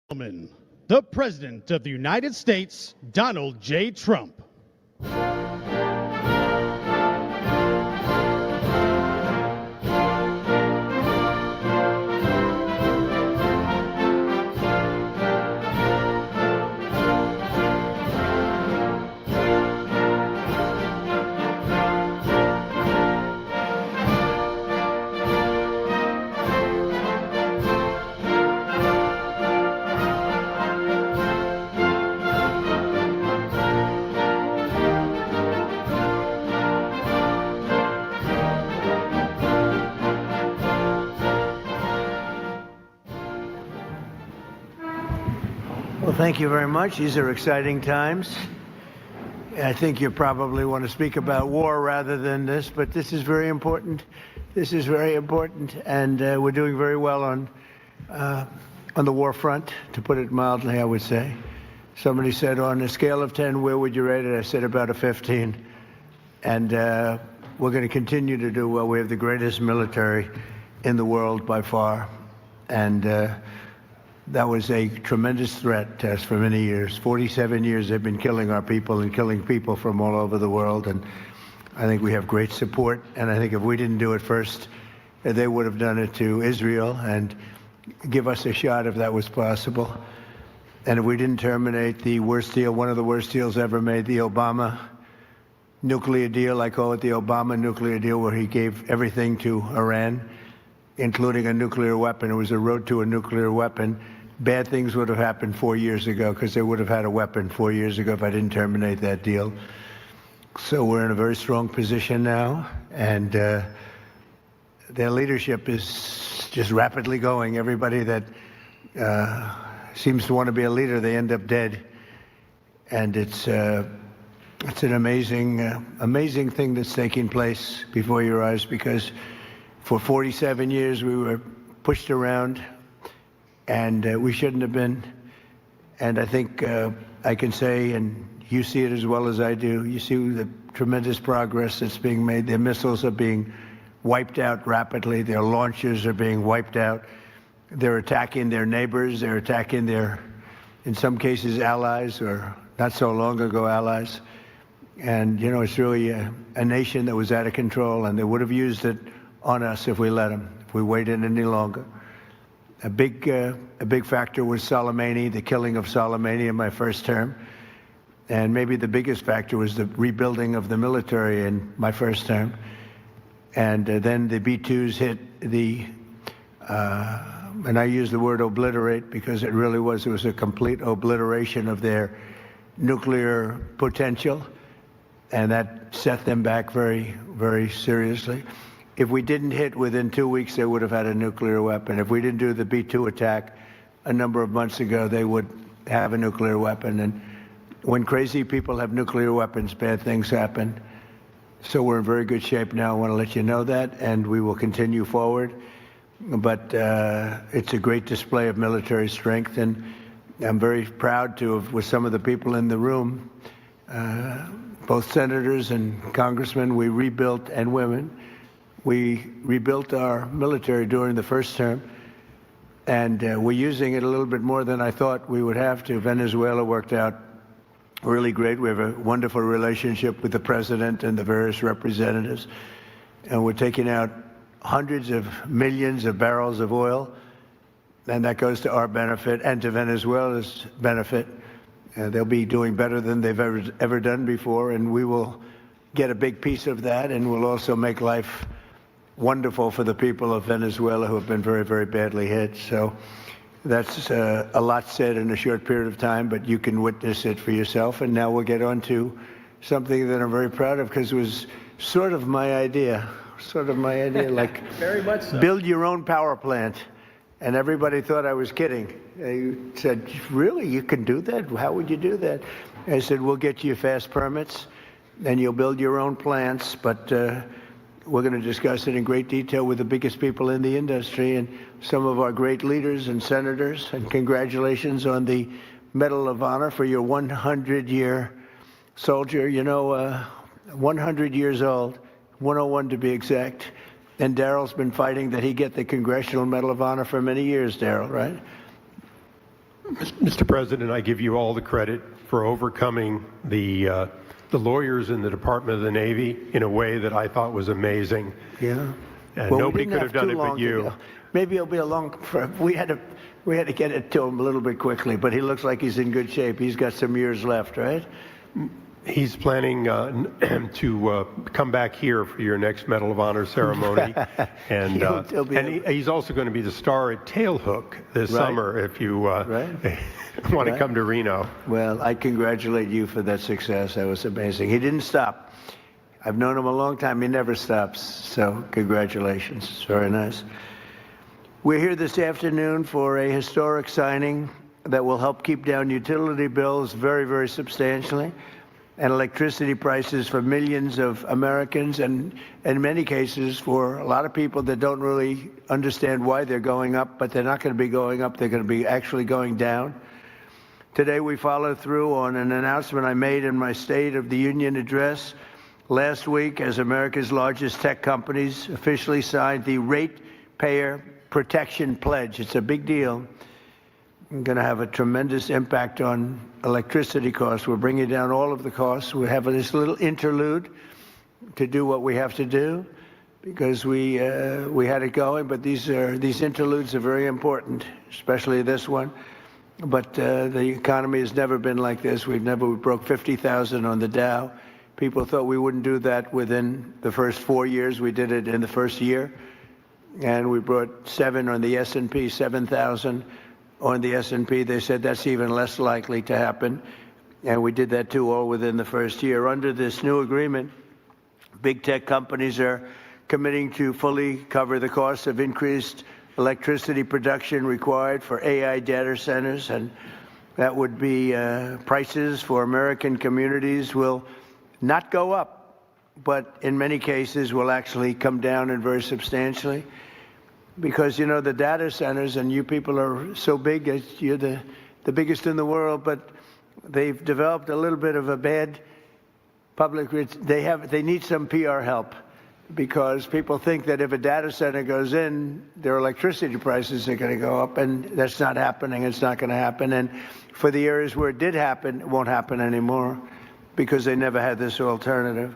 Gentlemen, the President of the United States, Donald J. Trump. Well, thank you very much. These are exciting times. I think you probably want to speak about war rather than this, but this is very important. This is very important, and we're doing very well on the war front, to put it mildly, I would say. Somebody said, on a scale of 10, where would you rate it? I said about a 15. And we're going to continue to do well. We have the greatest military in the world by far. And that was a tremendous threat to us for many years. 47 years they've been killing our people and killing people from all over the world. And I think we have great support. And I think if we didn't do it first, they would have done it to Israel and give us a shot if that was possible. And if we didn't terminate the worst deal, one of the worst deals ever made, the Obama nuclear deal, I call it the Obama nuclear deal, where he gave everything to Iran, including a nuclear weapon. It was a road to a nuclear weapon. Bad things would have happened 4 years ago, because they would have had a weapon 4 years ago if I didn't terminate that deal. So we're in a very strong position now, and their leadership is just rapidly going. Everybody that seems to want to be a leader, they end up dead. And it's an amazing thing that's taking place before your eyes, because for 47 years we were pushed around, and we shouldn't have been. And I think I can say, and you see it as well as I do, you see the tremendous progress that's being made. Their missiles are being wiped out rapidly. Their launchers are being wiped out. They're attacking their neighbors. They're attacking their, in some cases, allies, or not so long ago allies. And, you know, it's really a nation that was out of control, and they would have used it on us if we let them, if we waited any longer. A big factor was Soleimani, the killing of Soleimani in my first term. And maybe the biggest factor was the rebuilding of the military in my first term. And then the B-2s hit the, and I use the word obliterate because it really was, it was a complete obliteration of their nuclear potential. And that set them back very, very seriously. If we didn't hit within 2 weeks, they would have had a nuclear weapon. If we didn't do the B-2 attack a number of months ago, they would have a nuclear weapon. And when crazy people have nuclear weapons, bad things happen. So we're in very good shape now. I want to let you know that, and we will continue forward. But it's a great display of military strength, and I'm very proud to have, with some of the people in the room, both senators and congressmen, we rebuilt, and women, we rebuilt our military during the first term, and we're using it a little bit more than I thought we would have to. Venezuela worked out really great. We have a wonderful relationship with the president and the various representatives, and we're taking out hundreds of millions of barrels of oil, and that goes to our benefit and to Venezuela's benefit. They'll be doing better than they've ever done before, and we will get a big piece of that, and we'll also make life wonderful for the people of Venezuela, who have been very, very badly hit. So that's a lot said in a short period of time, but you can witness it for yourself. And now we'll get on to something that I'm very proud of, because it was sort of my idea, like Very much so. Build your own power plant. And everybody thought I was kidding. They said, really, you can do that? How would you do that? I said, we'll get you fast permits, and you'll build your own plants, but we're going to discuss it in great detail with the biggest people in the industry and some of our great leaders and senators. And congratulations on the Medal of Honor for your 100-year soldier. You know, 100 years old, 101 to be exact. And Daryl's been fighting that he get the Congressional Medal of Honor for many years, Daryl, right? Mr. President, I give you all the credit for overcoming the lawyers in the Department of the Navy in a way that I thought was amazing. Yeah. And Well, nobody could have done it but you. Maybe it'll be a long. We had to get it to him a little bit quickly, but he looks like he's in good shape. He's got some years left, right? He's planning to come back here for your next Medal of Honor ceremony, and he's also going to be the star at Tailhook this summer if you want to come to Reno. Well, I congratulate you for that success. That was amazing. He didn't stop. I've known him a long time. He never stops. So congratulations. It's very nice. We're here this afternoon for a historic signing that will help keep down utility bills very, very substantially, and electricity prices for millions of Americans, and in many cases for a lot of people that don't really understand why they're going up, but they're not going to be going up. They're going to be actually going down. Today we follow through on an announcement I made in my State of the Union address last week as America's largest tech companies officially signed the Ratepayer Protection Pledge. It's a big deal. It's going to have a tremendous impact on electricity costs. We're bringing down all of the costs. We're having this little interlude to do what we have to do because we had it going, but these interludes are very important, especially this one. But the economy has never been like this. We broke 50,000 on the Dow. People thought we wouldn't do that within the first 4 years. We did it in the first year. And we brought 7 on the S&P, 7,000 on the S&P. They said that's even less likely to happen. And we did that too, all within the first year. Under this new agreement, big tech companies are committing to fully cover the cost of increased electricity production required for AI data centers. And that would be prices for American communities will not go up, but in many cases will actually come down and very substantially. Because, you know, the data centers, and you people are so big, you're the biggest in the world, but they've developed a little bit of a bad public, they need some PR help, because people think that if a data center goes in, their electricity prices are going to go up, and that's not happening. It's not going to happen. And for the areas where it did happen, it won't happen anymore because they never had this alternative.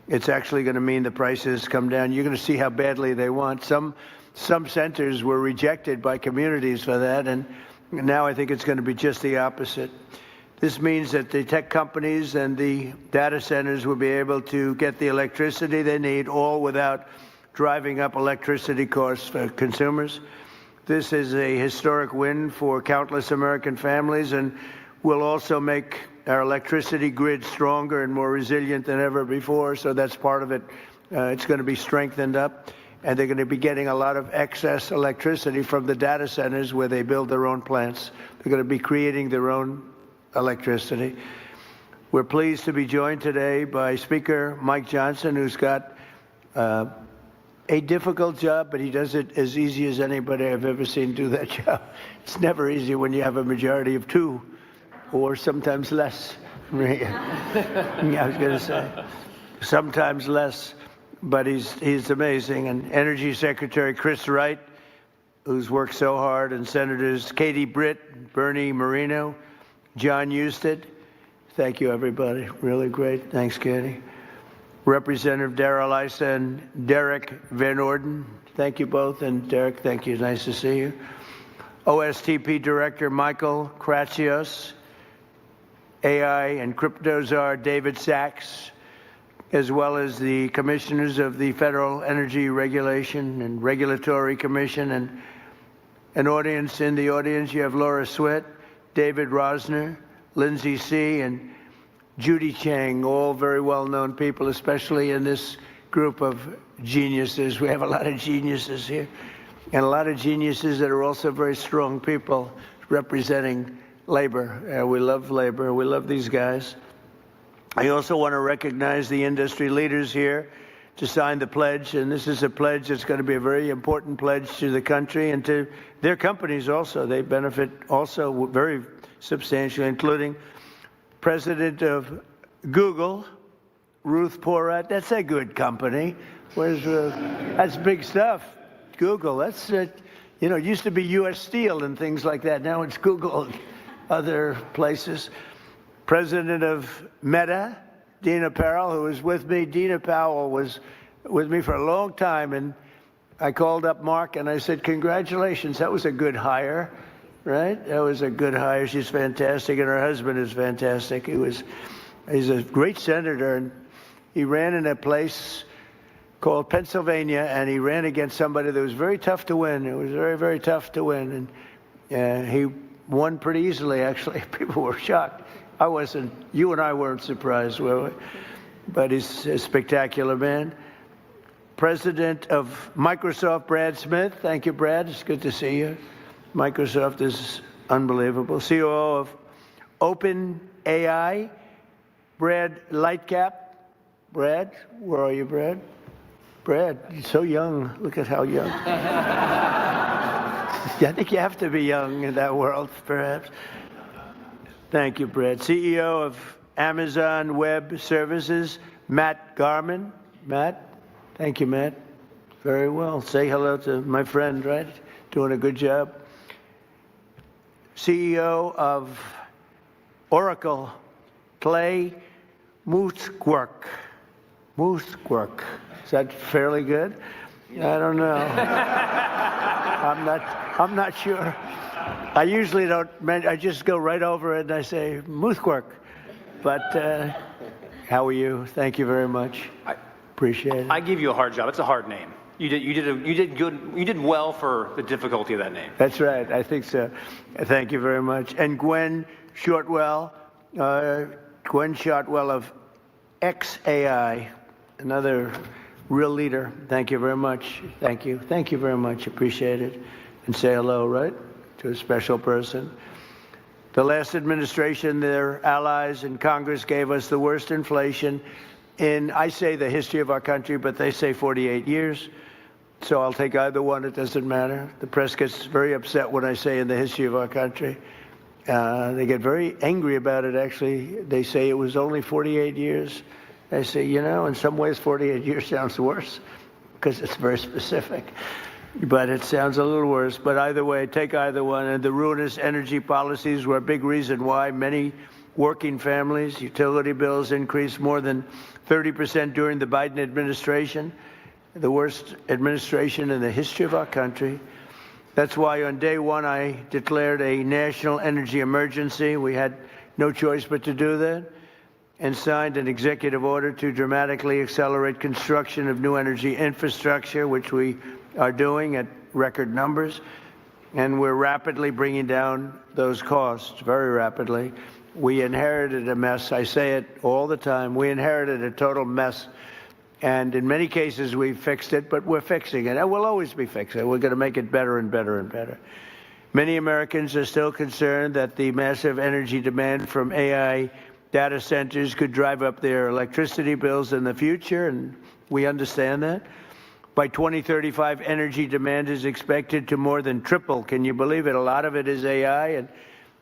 It's actually going to mean the prices come down. You're going to see how badly they want. Some centers were rejected by communities for that, and now I think it's going to be just the opposite. This means that the tech companies and the data centers will be able to get the electricity they need, all without driving up electricity costs for consumers. This is a historic win for countless American families and will also make our electricity grid stronger and more resilient than ever before, so that's part of it. It's going to be strengthened up, and they're going to be getting a lot of excess electricity from the data centers where they build their own plants. They're going to be creating their own electricity. We're pleased to be joined today by Speaker Mike Johnson, who's got a difficult job, but he does it as easy as anybody I've ever seen do that job. It's never easy when you have a majority of 2, or sometimes less. I was going to say, sometimes less, but he's amazing. And Energy Secretary Chris Wright, who's worked so hard, and Senators Katie Britt, Bernie Moreno, John Husted. Thank you, everybody. Really great. Thanks, Katie. Representative Darrell Issa and Derek Van Orden. Thank you both. And Derek, thank you. Nice to see you. OSTP Director Michael Kratsios, AI and crypto czar David Sachs, as well as the commissioners of the Federal Energy Regulation and Regulatory Commission, and an audience. In the audience, you have Laura Swett, David Rosner, Lindsay C., and Judy Chang, all very well-known people, especially in this group of geniuses. We have a lot of geniuses here, and a lot of geniuses that are also very strong people representing labor. We love labor. We love these guys. I also want to recognize the industry leaders here to sign the pledge, and this is a pledge that's going to be a very important pledge to the country and to their companies also. They benefit also very substantially, including President of Google, Ruth Porat. That's a good company. That's big stuff. Google, that's, it used to be U.S. Steel and things like that. Now it's Google. other places. President of Meta, Dina Powell, who was with me. Dina Powell was with me for a long time, and I called up Mark and I said, congratulations, that was a good hire, right? That was a good hire. She's fantastic, and her husband is fantastic. He's a great senator, and he ran in a place called Pennsylvania, and he ran against somebody that was very tough to win. It was very, very tough to win, and he won pretty easily, actually. People were shocked. I wasn't, you and I weren't surprised, were we? But he's a spectacular man. President of Microsoft, Brad Smith. Thank you, Brad. It's good to see you. Microsoft is unbelievable. COO of OpenAI, Brad Lightcap. Brad, where are you, Brad? Brad, you're so young. Look at how young. I think you have to be young in that world, perhaps. Thank you, Brad. CEO of Amazon Web Services, Matt Garman. Matt? Thank you, Matt. Very well. Say hello to my friend, right? Doing a good job. CEO of Oracle, Clay Mooskwerk. Mooskwerk. Is that fairly good? I don't know. I'm not sure. I usually don't. I just go right over it and I say Mooskwerk. But how are you? Thank you very much. Appreciate it. I give you a hard job. It's a hard name. You did good. You did well for the difficulty of that name. That's right. I think so. Thank you very much. And Gwen Shortwell of XAI, another real leader. Thank you very much. Thank you. Thank you very much. Appreciate it. And say hello, right, to a special person. The last administration, their allies in Congress gave us the worst inflation in, I say, the history of our country, but they say 48 years. So I'll take either one. It doesn't matter. The press gets very upset when I say in the history of our country. They get very angry about it, actually. They say it was only 48 years. I say, you know, in some ways 48 years sounds worse because it's very specific. But it sounds a little worse. But either way, take either one. And the ruinous energy policies were a big reason why many working families' utility bills increased more than 30% during the Biden administration, the worst administration in the history of our country. That's why on day one I declared a national energy emergency. We had no choice but to do that, and signed an executive order to dramatically accelerate construction of new energy infrastructure, which we are doing at record numbers. And we're rapidly bringing down those costs, very rapidly. We inherited a mess. I say it all the time. We inherited a total mess. And in many cases, we've fixed it, but we're fixing it. And we'll always be fixing it. We're going to make it better and better and better. Many Americans are still concerned that the massive energy demand from AI data centers could drive up their electricity bills in the future, and we understand that. By 2035, energy demand is expected to more than triple. Can you believe it? A lot of it is AI, and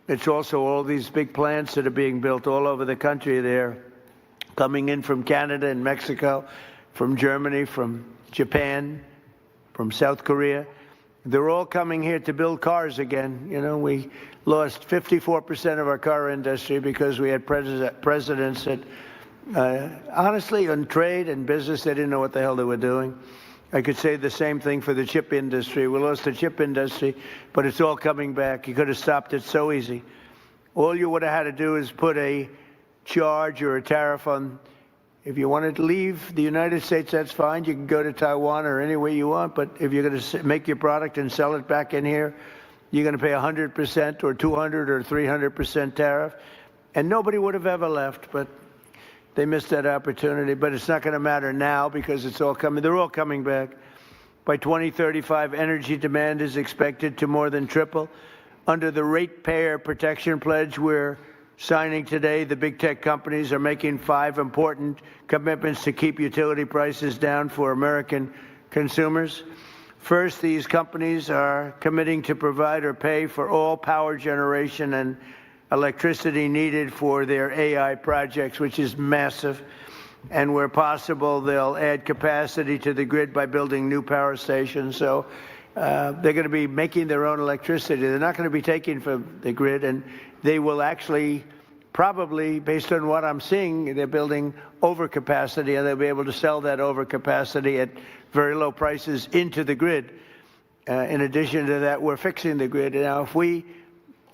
it's also all these big plants that are being built all over the country. They're coming in from Canada and Mexico, from Germany, from Japan, from South Korea. They're all coming here to build cars again. You know, we lost 54% of our car industry because we had presidents that, honestly, on trade and business, they didn't know what the hell they were doing. I could say the same thing for the chip industry. We lost the chip industry, but it's all coming back. You could have stopped it so easy. All you would have had to do is put a charge or a tariff on. If you wanted to leave the United States, that's fine. You can go to Taiwan or anywhere you want. But if you're going to make your product and sell it back in here, you're going to pay 100% or 200 or 300% tariff. And nobody would have ever left. But they missed that opportunity. But it's not going to matter now because it's all coming. They're all coming back. By 2035, energy demand is expected to more than triple. Under the Ratepayer Protection Pledge, we're signing today, the big tech companies are making 5 important commitments to keep utility prices down for American consumers. First, these companies are committing to provide or pay for all power generation and electricity needed for their AI projects, which is massive. And where possible, they'll add capacity to the grid by building new power stations. So They're going to be making their own electricity. They're not going to be taking from the grid, and they will actually probably, based on what I'm seeing, they're building overcapacity, and they'll be able to sell that overcapacity at very low prices into the grid. In addition to that, we're fixing the grid. Now, if we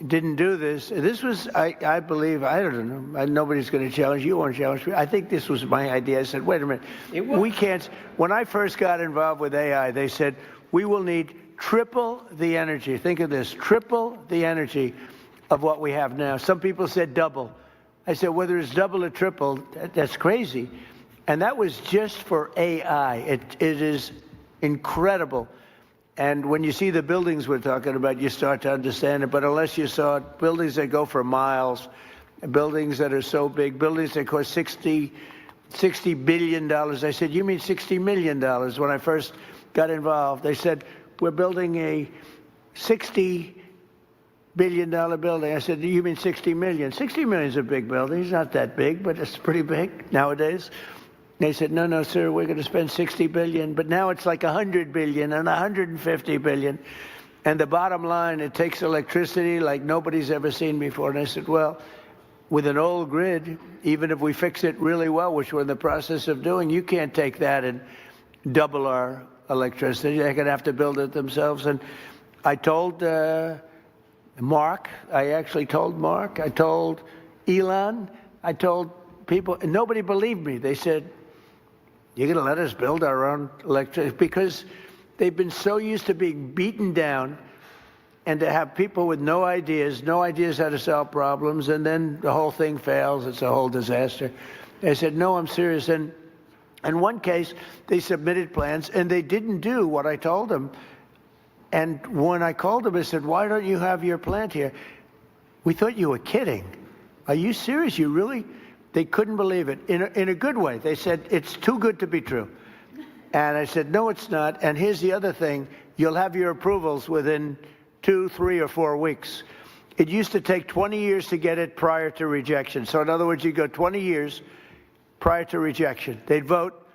didn't do this, this was, I believe, I don't know, nobody's going to challenge you, won't challenge me. I think this was my idea. I said, wait a minute, we can't, when I first got involved with AI, they said, we will need triple the energy. Think of this, triple the energy of what we have now. Some people said double. I said, whether it's double or triple, that's crazy. And that was just for AI. It is incredible. And when you see the buildings we're talking about, you start to understand it. But unless you saw it, buildings that go for miles, buildings that are so big, buildings that cost $60 billion. I said, you mean $60 million? When I first got involved, they said, we're building a $60 billion building. I said, you mean 60 million? 60 million is a big building. It's not that big, but it's pretty big nowadays. They said, no, no, sir, we're going to spend 60 billion. But now it's like 100 billion and 150 billion. And the bottom line, it takes electricity like nobody's ever seen before. And I said, well, with an old grid, even if we fix it really well, which we're in the process of doing, you can't take that and double our electricity. They're going to have to build it themselves. And I told Mark, I actually told Mark, I told Elon, I told people, and nobody believed me. They said, you're going to let us build our own electricity? Because they've been so used to being beaten down and to have people with no ideas how to solve problems, and then the whole thing fails. It's a whole disaster. They said, no, I'm serious. And in one case, they submitted plans, and they didn't do what I told them. And when I called them, I said, why don't you have your plant here? We thought you were kidding. Are you serious? You really? They couldn't believe it. In a good way. They said, it's too good to be true. And I said, no, it's not. And here's the other thing. You'll have your approvals within 2, 3, or 4 weeks. It used to take 20 years to get it prior to rejection. So in other words, you go 20 years prior to rejection. They'd vote.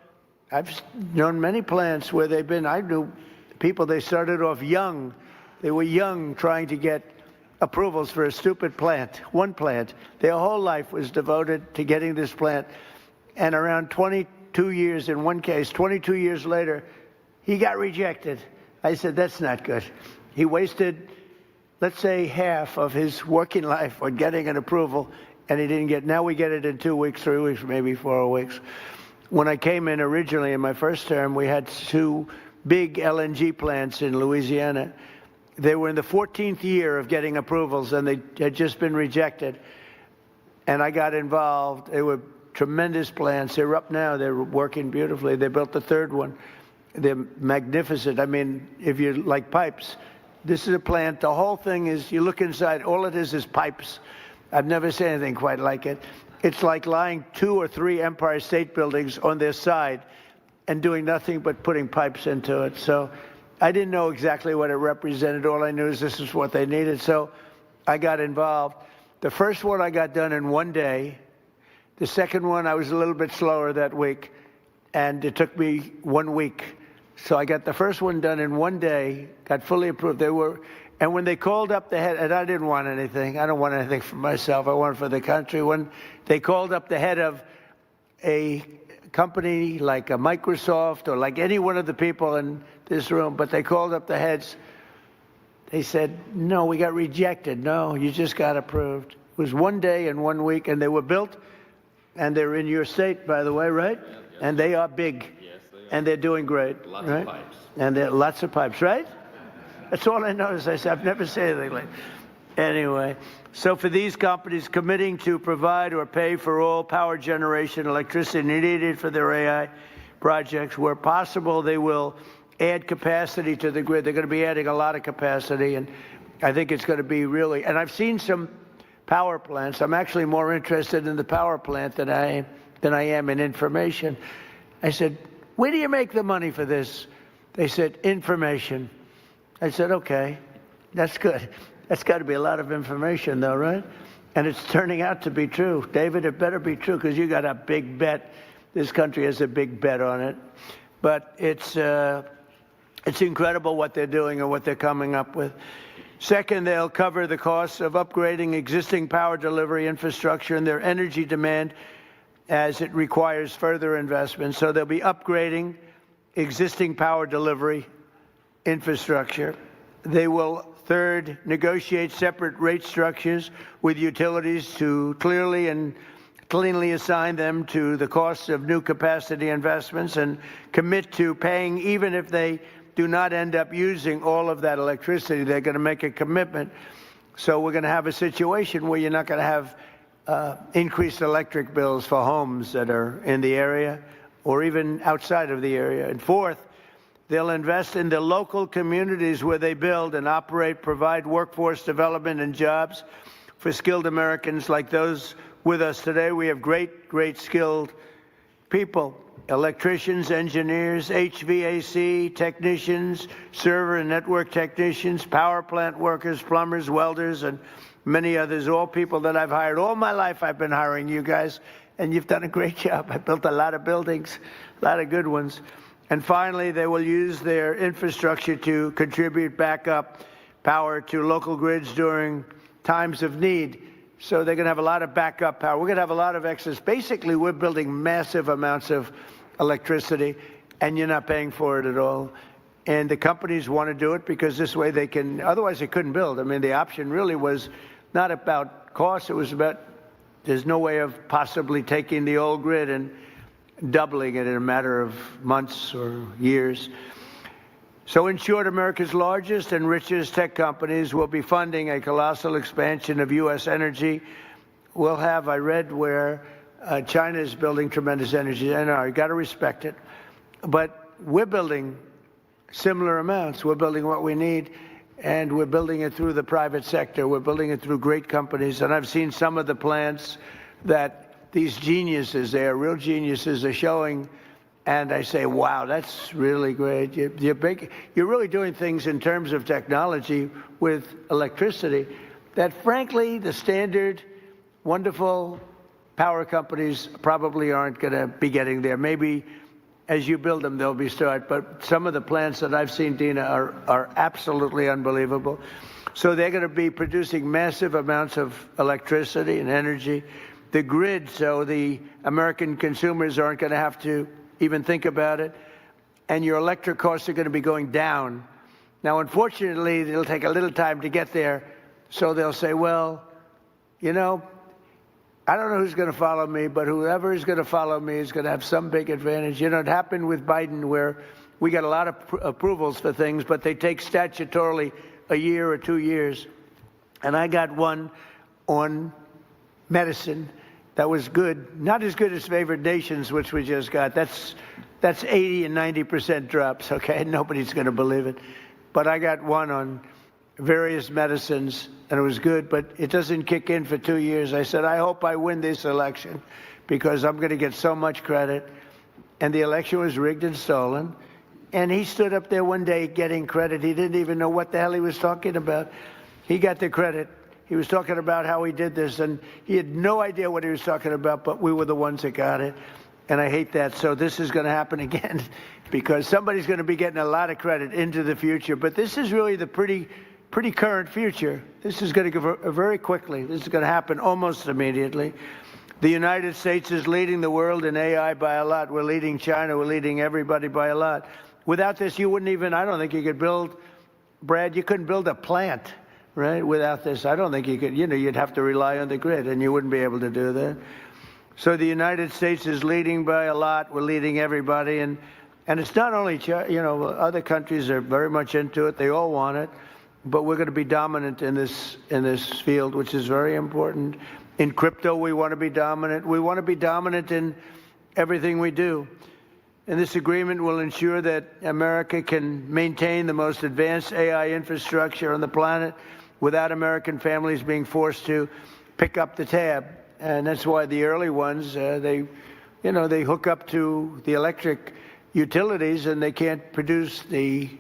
I've known many plants where they've been, I knew people, they started off young. They were young trying to get approvals for a stupid plant, one plant. Their whole life was devoted to getting this plant. And around 22 years, in one case, 22 years later, he got rejected. I said, that's not good. He wasted, let's say, half of his working life on getting an approval, and he didn't get, now we get it in 2 weeks, 3 weeks, maybe 4 weeks. When I came in originally in my first term, we had 2 big LNG plants in Louisiana. They were in the 14th year of getting approvals, and they had just been rejected. And I got involved. They were tremendous plants. They're up now. They're working beautifully. They built the 3rd one. They're magnificent. I mean, if you like pipes, this is a plant. The whole thing is, you look inside, all it is pipes. I've never seen anything quite like it. It's like lying 2 or 3 Empire State Buildings on their side and doing nothing but putting pipes into it. So I didn't know exactly what it represented. All I knew is this is what they needed. So I got involved. The first one I got done in 1 day. The second one, I was a little bit slower that week, and it took me 1 week. So I got the first one done in 1 day, got fully approved. And when they called up the head, and I didn't want anything. I don't want anything for myself. I want it for the country. When they called up the head of a company like a Microsoft or like any one of the people in this room, but they called up the heads, they said, no, we got rejected. No, you just got approved. It was 1 day and 1 week, and they were built, and they're in your state, by the way, right? Yes. And they are big. Yes, they are. And they're doing great. Lots right? of pipes. And there are lots of pipes, right? That's all I noticed. I said, I've never seen anything like that. Anyway, so for these companies committing to provide or pay for all power generation electricity needed for their AI projects, where possible, they will add capacity to the grid. They're going to be adding a lot of capacity, and I think it's going to be really, and I've seen some power plants. I'm actually more interested in the power plant than I am in information. I said, where do you make the money for this? They said, information. I said, okay, that's good. That's got to be a lot of information, though, right? And it's turning out to be true. David, it better be true, because you got a big bet. This country has a big bet on it. But it's It's incredible what they're doing and what they're coming up with. Second, they'll cover the costs of upgrading existing power delivery infrastructure and their energy demand as it requires further investment. So they'll be upgrading existing power delivery infrastructure. They will, third, negotiate separate rate structures with utilities to clearly and cleanly assign them to the costs of new capacity investments and commit to paying even if they do not end up using all of that electricity. They're going to make a commitment. So we're going to have a situation where you're not going to have increased electric bills for homes that are in the area or even outside of the area. And fourth, they'll invest in the local communities where they build and operate, provide workforce development and jobs for skilled Americans like those with us today. We have great skilled people, electricians, engineers, HVAC technicians, server and network technicians, power plant workers, plumbers, welders, and many others, all people that I've hired. All my life I've been hiring you guys, and you've done a great job. I built a lot of buildings, a lot of good ones. And finally, they will use their infrastructure to contribute backup power to local grids during times of need. So they're going to have a lot of backup power. We're going to have a lot of excess. Basically, we're building massive amounts of electricity, and you're not paying for it at all. And the companies want to do it because this way they can, otherwise they couldn't build. I mean, the option really was not about cost. It was about there's no way of possibly taking the old grid and doubling it in a matter of months or years. So in short, America's largest and richest tech companies will be funding a colossal expansion of U.S. energy. We'll have, I read where China is building tremendous energy. I know, you got to respect it. But we're building similar amounts. We're building what we need, and we're building it through the private sector. We're building it through great companies. And I've seen some of the plants that these geniuses, they are real geniuses, are showing. And I say, wow, that's really great. You're really doing things in terms of technology with electricity that, frankly, the standard, wonderful power companies probably aren't going to be getting there. Maybe as you build them, they'll be start. But some of the plants that I've seen, Dina, are absolutely unbelievable. So they're going to be producing massive amounts of electricity and energy. The grid, so the American consumers aren't going to have to even think about it, and your electric costs are going to be going down. Now, unfortunately, it'll take a little time to get there, so they'll say, well, you know, I don't know who's going to follow me, but whoever is going to follow me is going to have some big advantage. You know, it happened with Biden where we got a lot of approvals for things, but they take statutorily a year or 2 years. And I got one on medicine that was good, not as good as favored nations, which we just got. That's 80 and 90% drops, okay? Nobody's going to believe it. But I got one on various medicines, and it was good, but it doesn't kick in for 2 years. I said, I hope I win this election because I'm going to get so much credit. And the election was rigged and stolen. And he stood up there one day getting credit. He didn't even know what the hell he was talking about. He got the credit. He was talking about how he did this, and he had no idea what he was talking about, but we were the ones that got it. And I hate that. So this is going to happen again because somebody's going to be getting a lot of credit into the future. But this is really the pretty current future. This is going to go very quickly. This is going to happen almost immediately. The United States is leading the world in AI by a lot. We're leading China. We're leading everybody by a lot. Without this, you wouldn't even, I don't think you could build, Brad, you couldn't build a plant. Right? Without this, I don't think you could, you know, you'd have to rely on the grid, and you wouldn't be able to do that. So the United States is leading by a lot. We're leading everybody. And it's not only, you know, other countries are very much into it. They all want it. But we're going to be dominant in this field, which is very important. In crypto, we want to be dominant. We want to be dominant in everything we do. And this agreement will ensure that America can maintain the most advanced AI infrastructure on the planet without American families being forced to pick up the tab. And that's why the early ones, they hook up to the electric utilities and they can't produce the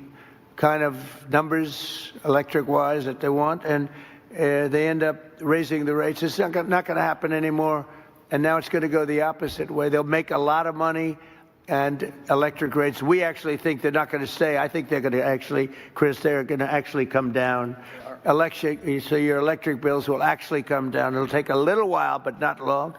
kind of numbers electric-wise that they want, and they end up raising the rates. It's not going to happen anymore, and now it's going to go the opposite way. They'll make a lot of money and electric rates, we actually think they're not going to stay. I think they're going to actually, Chris, they're going to actually come down. So your electric bills will actually come down. It'll take a little while, but not long.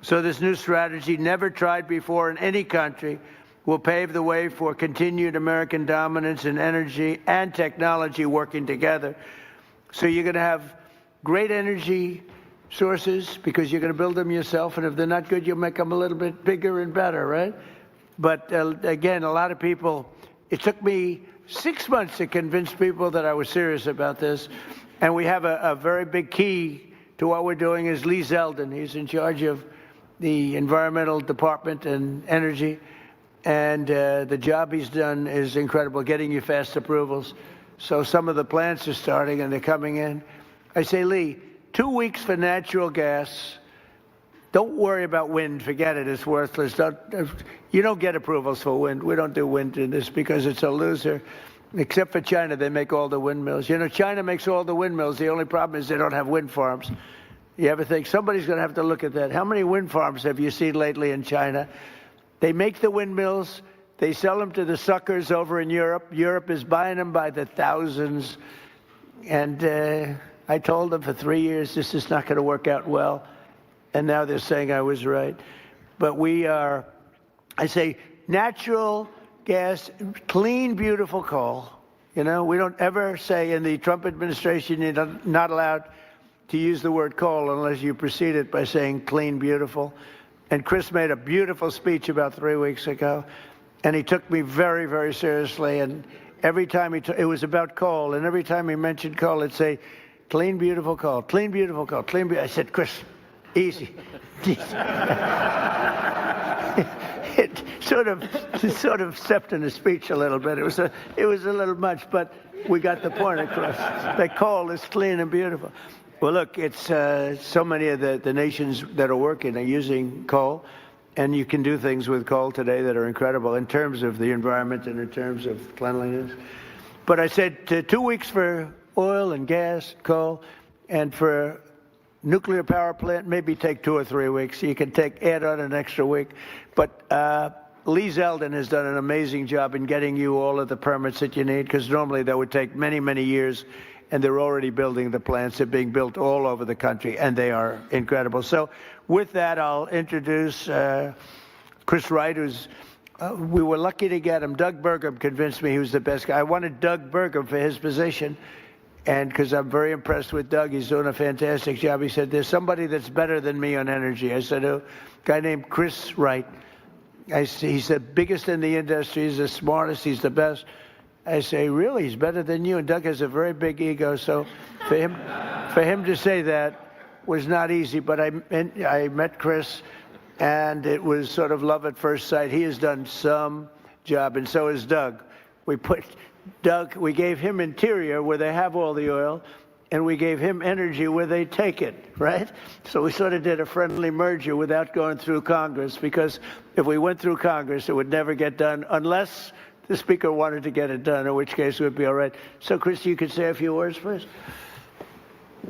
So this new strategy, never tried before in any country, will pave the way for continued American dominance in energy and technology working together. So you're going to have great energy sources because you're going to build them yourself, and if they're not good, you'll make them a little bit bigger and better, right? But again, a lot of people, it took me 6 months to convince people that I was serious about this. And we have a very big key to what we're doing is Lee Zeldin. He's in charge of the environmental department and energy. And the job he's done is incredible, getting you fast approvals. So some of the plants are starting and they're coming in. I say, Lee, 2 weeks for natural gas. Don't worry about wind. Forget it. It's worthless. You don't get approvals for wind. We don't do wind in this because it's a loser. Except for China, they make all the windmills. You know, China makes all the windmills. The only problem is they don't have wind farms. You ever think somebody's going to have to look at that? How many wind farms have you seen lately in China? They make the windmills. They sell them to the suckers over in Europe. Europe is buying them by the thousands. And I told them for 3 years, this is not going to work out well. And now they're saying I was right. But we are, I say, natural gas, clean, beautiful coal. You know, we don't ever say in the Trump administration you're not allowed to use the word coal unless you precede it by saying clean, beautiful. And Chris made a beautiful speech about 3 weeks ago. And he took me very, very seriously. And every time it was about coal. And every time he mentioned coal, it'd say, clean, beautiful coal, clean, beautiful coal, clean, beautiful. I said, Chris, easy. It sort of stepped in the speech a little bit. It was a little much, but we got the point across. That coal is clean and beautiful. Well, look, it's so many of the nations that are working are using coal, and you can do things with coal today that are incredible in terms of the environment and in terms of cleanliness. But I said 2 weeks for oil and gas, coal, and for nuclear power plant, maybe take 2 or 3 weeks. You can add on an extra week. But Lee Zeldin has done an amazing job in getting you all of the permits that you need, because normally that would take many, many years, and they're already building the plants. They're being built all over the country, and they are incredible. So with that, I'll introduce Chris Wright, who's we were lucky to get him. Doug Burgum convinced me he was the best guy. I wanted Doug Burgum for his position. And because I'm very impressed with Doug, he's doing a fantastic job. He said, there's somebody that's better than me on energy. I said, a guy named Chris Wright. He's the biggest in the industry. He's the smartest. He's the best. I say, really? He's better than you? And Doug has a very big ego. So for him to say that was not easy. But I met Chris, and it was sort of love at first sight. He has done some job, and so has Doug. We gave him interior where they have all the oil, and we gave him energy where they take it, right? So we sort of did a friendly merger without going through Congress, because if we went through Congress, it would never get done unless the Speaker wanted to get it done, in which case it would be all right. So, Chris, you could say a few words, please.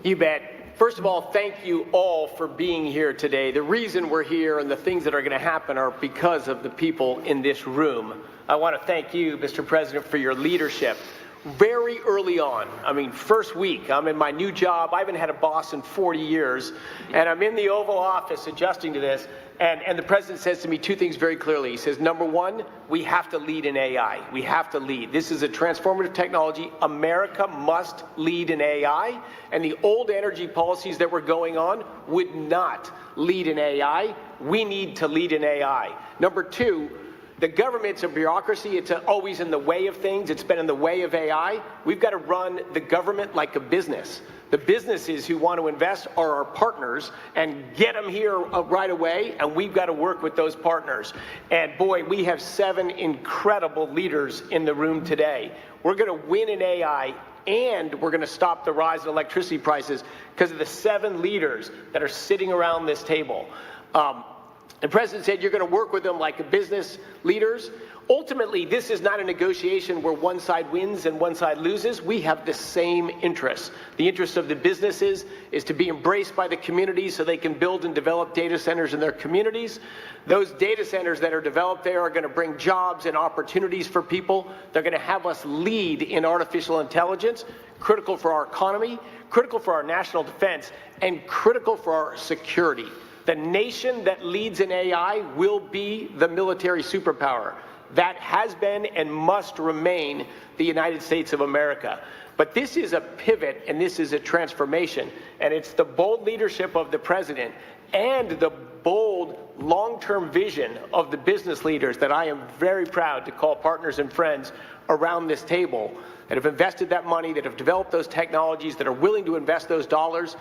You bet. First of all, thank you all for being here today. The reason we're here and the things that are going to happen are because of the people in this room. I want to thank you, Mr. President, for your leadership. Very early on, I mean, first week, I'm in my new job. I haven't had a boss in 40 years, and I'm in the Oval Office adjusting to this, and the President says to me 2 things very clearly. He says, number one, we have to lead in AI. We have to lead. This is a transformative technology. America must lead in AI, and the old energy policies that were going on would not lead in AI. We need to lead in AI. Number 2, the government's a bureaucracy. It's always in the way of things. It's been in the way of AI. We've got to run the government like a business. The businesses who want to invest are our partners, and get them here right away, and we've got to work with those partners. And boy, we have 7 incredible leaders in the room today. We're going to win in AI, and we're going to stop the rise in electricity prices because of the 7 leaders that are sitting around this table. The President said you're going to work with them like business leaders. Ultimately, this is not a negotiation where one side wins and one side loses. We have the same interests. The interest of the businesses is to be embraced by the communities so they can build and develop data centers in their communities. Those data centers that are developed there are going to bring jobs and opportunities for people. They're going to have us lead in artificial intelligence, critical for our economy, critical for our national defense, and critical for our security. The nation that leads in AI will be the military superpower. That has been and must remain the United States of America. But this is a pivot and this is a transformation. And it's the bold leadership of the president and the bold long-term vision of the business leaders that I am very proud to call partners and friends around this table that have invested that money, that have developed those technologies, that are willing to invest those dollars,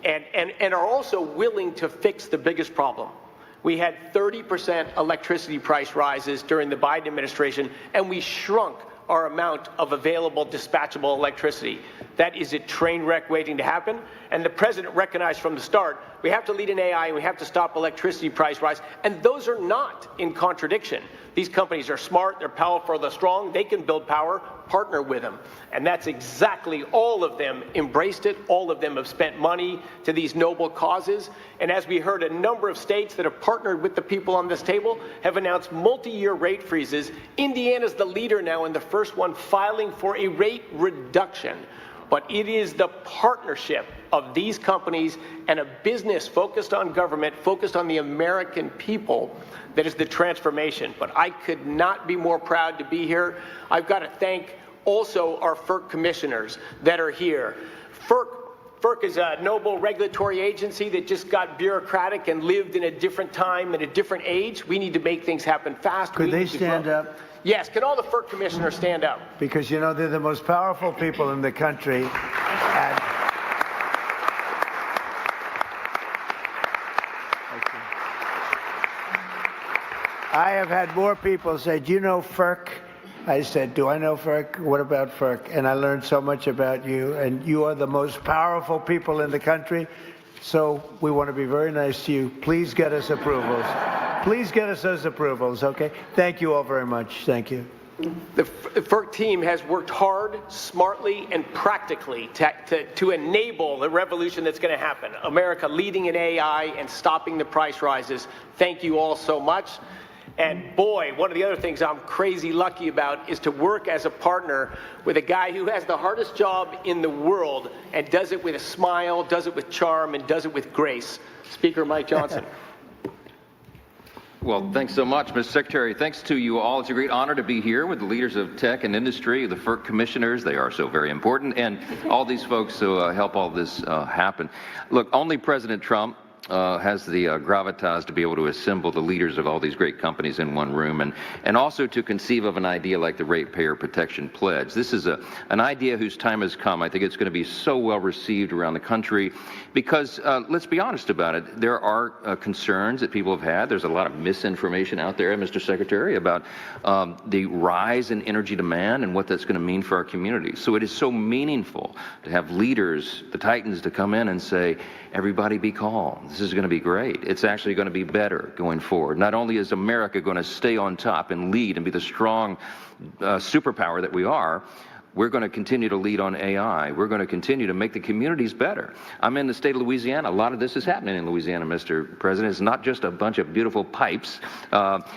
and are also willing to fix the biggest problem. We had 30% electricity price rises during the Biden administration, and we shrunk our amount of available dispatchable electricity. That is a train wreck waiting to happen, and the president recognized from the start we have to lead in AI and we have to stop electricity price rise, and those are not in contradiction. These companies are smart, they're powerful, they're strong, they can build power, partner with them. And that's exactly, all of them embraced it, all of them have spent money to these noble causes, and as we heard, a number of states that have partnered with the people on this table have announced multi-year rate freezes. Indiana's the leader now and the first one filing for a rate reduction. But it is the partnership of these companies and a business focused on government, focused on the American people, that is the transformation. But I could not be more proud to be here. I've got to thank also our FERC commissioners that are here. FERC is a noble regulatory agency that just got bureaucratic and lived in a different time and a different age. We need to make things happen fast. Could they stand up? Yes, can all the FERC commissioners stand up? Because, you know, they're the most powerful people in the country. And I have had more people say, do you know FERC? I said, do I know FERC? What about FERC? And I learned so much about you, and you are the most powerful people in the country. So we want to be very nice to you. Please get us approvals. Please get us those approvals, okay? Thank you all very much. Thank you. The FERC team has worked hard, smartly, and practically to enable the revolution that's going to happen. America leading in AI and stopping the price rises. Thank you all so much. And boy, one of the other things I'm crazy lucky about is to work as a partner with a guy who has the hardest job in the world and does it with a smile, does it with charm, and does it with grace. Speaker Mike Johnson. Well, thanks so much, Mr. Secretary. Thanks to you all. It's a great honor to be here with the leaders of tech and industry, the FERC commissioners. They are so very important, and all these folks who help all this happen. Look, only President Trump has the gravitas to be able to assemble the leaders of all these great companies in one room, and also to conceive of an idea like the Ratepayer Protection Pledge. This is an idea whose time has come. I think it's going to be so well received around the country because, let's be honest about it, there are concerns that people have had. There's a lot of misinformation out there, Mr. Secretary, about the rise in energy demand and what that's going to mean for our communities. So it is so meaningful to have leaders, the titans, to come in and say, everybody be calm. This is going to be great. It's actually going to be better going forward. Not only is America going to stay on top and lead and be the strong superpower that we are, we're going to continue to lead on AI. We're going to continue to make the communities better. I'm in the state of Louisiana. A lot of this is happening in Louisiana, Mr. President. It's not just a bunch of beautiful pipes.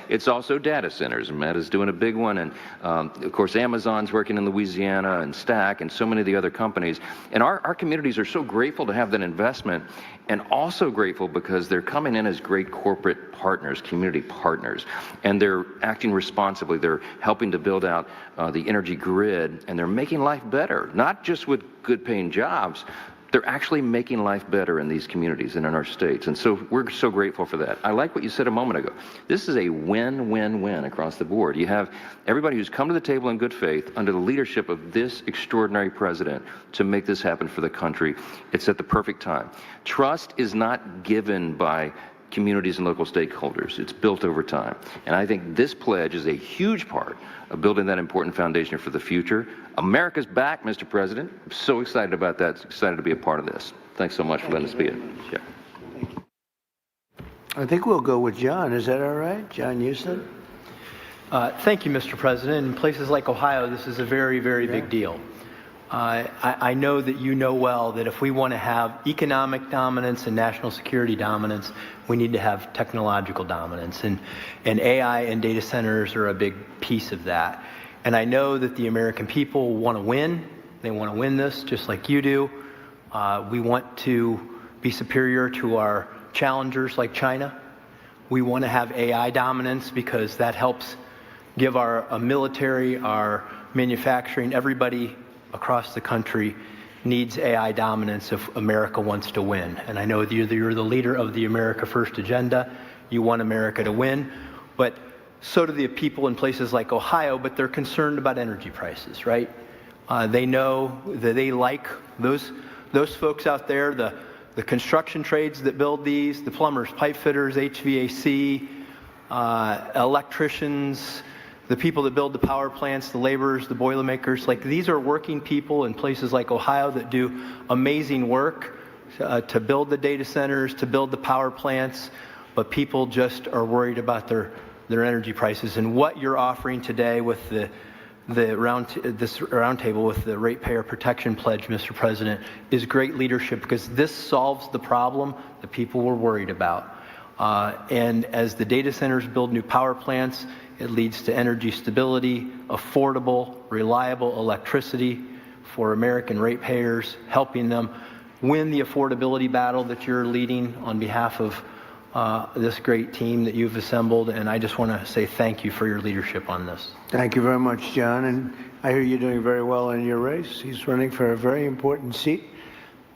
It's also data centers. Matt is doing a big one. And, of course, Amazon's working in Louisiana, and Stack, and so many of the other companies. And our communities are so grateful to have that investment, and also grateful because they're coming in as great corporate partners, community partners. And they're acting responsibly. They're helping to build out the energy grid, and they're making life better, not just with good-paying jobs. They're actually making life better in these communities and in our states. And so we're so grateful for that. I like what you said a moment ago. This is a win-win-win across the board. You have everybody who's come to the table in good faith under the leadership of this extraordinary president to make this happen for the country. It's at the perfect time. Trust is not given by communities and local stakeholders. It's built over time. And I think this pledge is a huge part of building that important foundation for the future. America's back, Mr. President. I'm so excited about that. Excited to be a part of this. Thanks so much for letting us be here. Yeah. Thank you. I think we'll go with John. Is that all right? John Houston. Thank you, Mr. President. In places like Ohio, this is a very, very big deal. I know that you know well that if we want to have economic dominance and national security dominance, we need to have technological dominance. And AI and data centers are a big piece of that. And I know that the American people want to win. They want to win this just like you do. We want to be superior to our challengers like China. We want to have AI dominance because that helps give our military, our manufacturing, everybody across the country needs AI dominance if America wants to win. And I know that you're the leader of the America First agenda. You want America to win, but so do the people in places like Ohio, but they're concerned about energy prices, right? They know that they like those folks out there, the construction trades that build these, the plumbers, pipe fitters, HVAC, electricians, the people that build the power plants, the laborers, the Boilermakers. Like, these are working people in places like Ohio that do amazing work to build the data centers, to build the power plants, but people just are worried about their energy prices. And what you're offering today with this roundtable with the Ratepayer Protection Pledge, Mr. President, is great leadership because this solves the problem that people were worried about. And as the data centers build new power plants, it leads to energy stability, affordable, reliable electricity for American ratepayers, helping them win the affordability battle that you're leading on behalf of this great team that you've assembled. And I just want to say thank you for your leadership on this. Thank you very much, John. And I hear you're doing very well in your race. He's running for a very important seat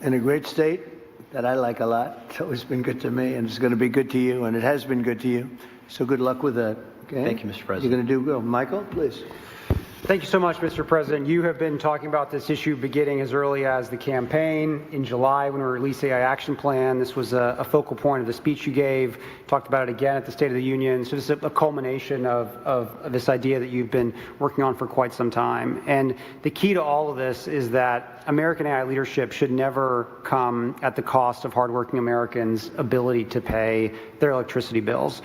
in a great state that I like a lot. It's always been good to me, and it's going to be good to you, and it has been good to you. So good luck with that. Okay? Thank you, Mr. President. You're going to do good. Michael, please. Thank you so much, Mr. President. You have been talking about this issue beginning as early as the campaign. In July, when we released the AI Action Plan, this was a focal point of the speech you gave. Talked about it again at the State of the Union. So this is a culmination of this idea that you've been working on for quite some time. And the key to all of this is that American AI leadership should never come at the cost of hardworking Americans' ability to pay their electricity bills.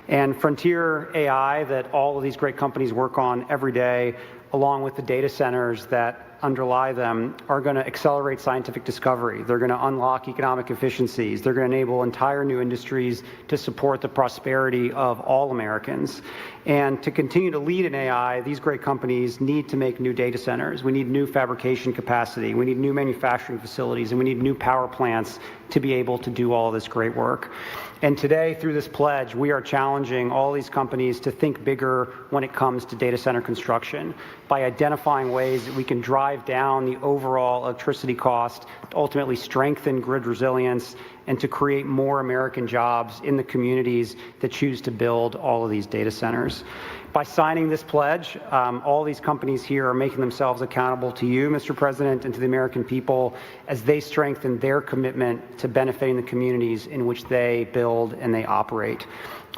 And Frontier AI that all of these great companies work on every day, along with the data centers that underlie them, are going to accelerate scientific discovery. They're going to unlock economic efficiencies. They're going to enable entire new industries to support the prosperity of all Americans. And to continue to lead in AI, these great companies need to make new data centers. We need new fabrication capacity. We need new manufacturing facilities, and we need new power plants to be able to do all this great work. And today, through this pledge, we are challenging all these companies to think bigger when it comes to data center construction by identifying ways that we can drive down the overall electricity cost, to ultimately strengthen grid resilience, and to create more American jobs in the communities that choose to build all of these data centers. By signing this pledge, all these companies here are making themselves accountable to you, Mr. President, and to the American people as they strengthen their commitment to benefiting the communities in which they build and they operate.